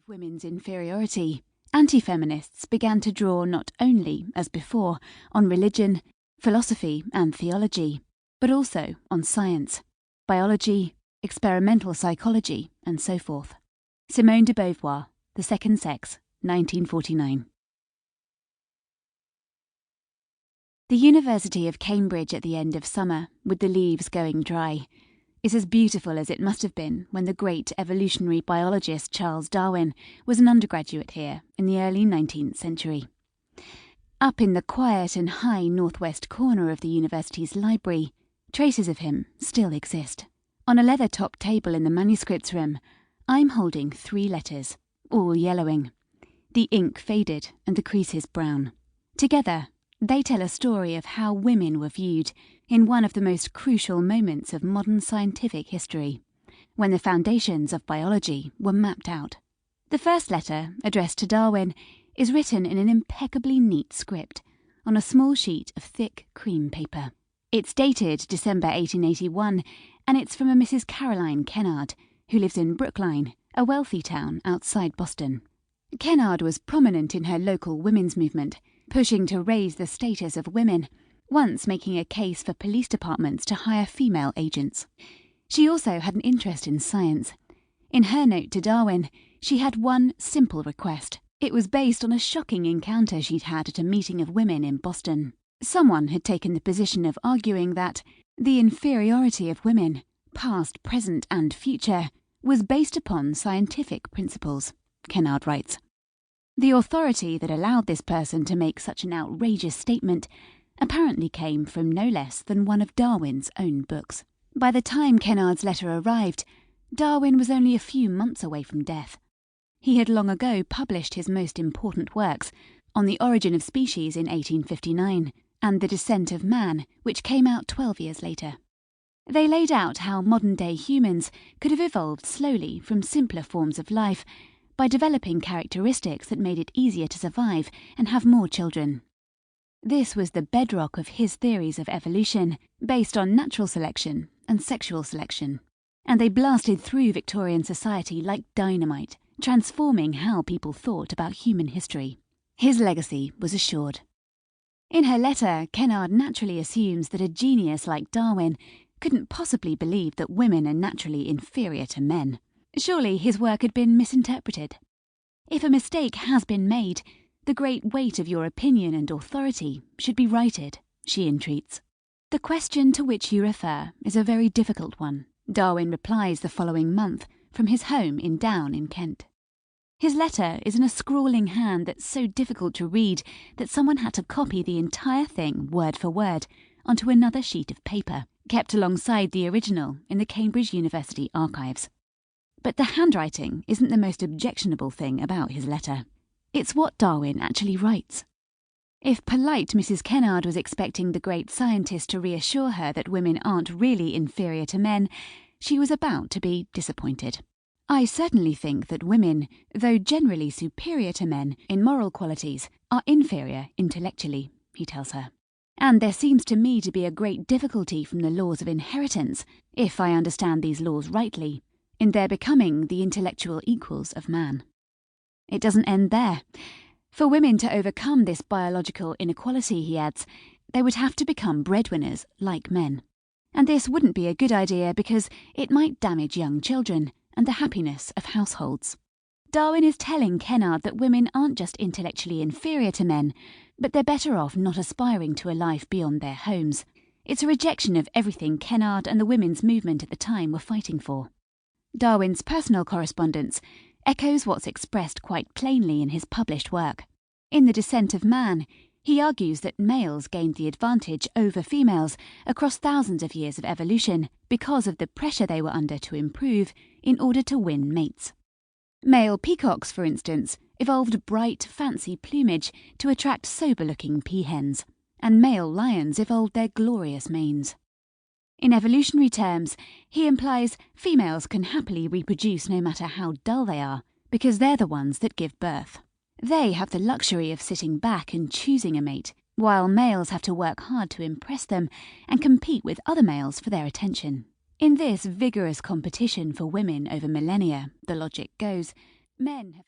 of women's inferiority, anti-feminists began to draw not only, as before, on religion, philosophy and theology, but also on science, biology, experimental psychology, and so forth. Simone de Beauvoir, The Second Sex, 1949. The University of Cambridge at the end of summer, with the leaves going dry, is as beautiful as it must have been when the great evolutionary biologist Charles Darwin was an undergraduate here in the early 19th century. Up in the quiet and high northwest corner of the university's library, traces of him still exist. On a leather-topped table in the manuscripts room, I'm holding 3 letters, all yellowing. The ink faded and the creases brown. Together, they tell a story of how women were viewed in one of the most crucial moments of modern scientific history, when the foundations of biology were mapped out. The first letter, addressed to Darwin, is written in an impeccably neat script on a small sheet of thick cream paper. It's dated December 1881, and it's from a Mrs. Caroline Kennard, who lives in Brookline, a wealthy town outside Boston. Kennard was prominent in her local women's movement, pushing to raise the status of women, once making a case for police departments to hire female agents. She also had an interest in science. In her note to Darwin, she had one simple request. It was based on a shocking encounter she'd had at a meeting of women in Boston. Someone had taken the position of arguing that the inferiority of women, past, present and future, was based upon scientific principles, Kennard writes. The authority that allowed this person to make such an outrageous statement apparently came from no less than one of Darwin's own books. By the time Kennard's letter arrived, Darwin was only a few months away from death. He had long ago published his most important works, On the Origin of Species in 1859, and The Descent of Man, which came out 12 years later. They laid out how modern-day humans could have evolved slowly from simpler forms of life by developing characteristics that made it easier to survive and have more children. This was the bedrock of his theories of evolution, based on natural selection and sexual selection. And they blasted through Victorian society like dynamite, transforming how people thought about human history. His legacy was assured. In her letter, Kennard naturally assumes that a genius like Darwin couldn't possibly believe that women are naturally inferior to men. Surely his work had been misinterpreted. If a mistake has been made, the great weight of your opinion and authority should be righted, she entreats. The question to which you refer is a very difficult one, Darwin replies the following month from his home in Down in Kent. His letter is in a scrawling hand that's so difficult to read that someone had to copy the entire thing word for word onto another sheet of paper, kept alongside the original in the Cambridge University archives. But the handwriting isn't the most objectionable thing about his letter. It's what Darwin actually writes. If polite Mrs. Kennard was expecting the great scientist to reassure her that women aren't really inferior to men, she was about to be disappointed. I certainly think that women, though generally superior to men in moral qualities, are inferior intellectually, he tells her. And there seems to me to be a great difficulty from the laws of inheritance, if I understand these laws rightly, in their becoming the intellectual equals of man. It doesn't end there. For women to overcome this biological inequality, he adds, they would have to become breadwinners like men. And this wouldn't be a good idea because it might damage young children and the happiness of households. Darwin is telling Kennard that women aren't just intellectually inferior to men, but they're better off not aspiring to a life beyond their homes. It's a rejection of everything Kennard and the women's movement at the time were fighting for. Darwin's personal correspondence echoes what's expressed quite plainly in his published work. In The Descent of Man, he argues that males gained the advantage over females across thousands of years of evolution because of the pressure they were under to improve in order to win mates. Male peacocks, for instance, evolved bright, fancy plumage to attract sober-looking peahens, and male lions evolved their glorious manes. In evolutionary terms, he implies females can happily reproduce no matter how dull they are, because they're the ones that give birth. They have the luxury of sitting back and choosing a mate, while males have to work hard to impress them and compete with other males for their attention. In this vigorous competition for women over millennia, the logic goes, men have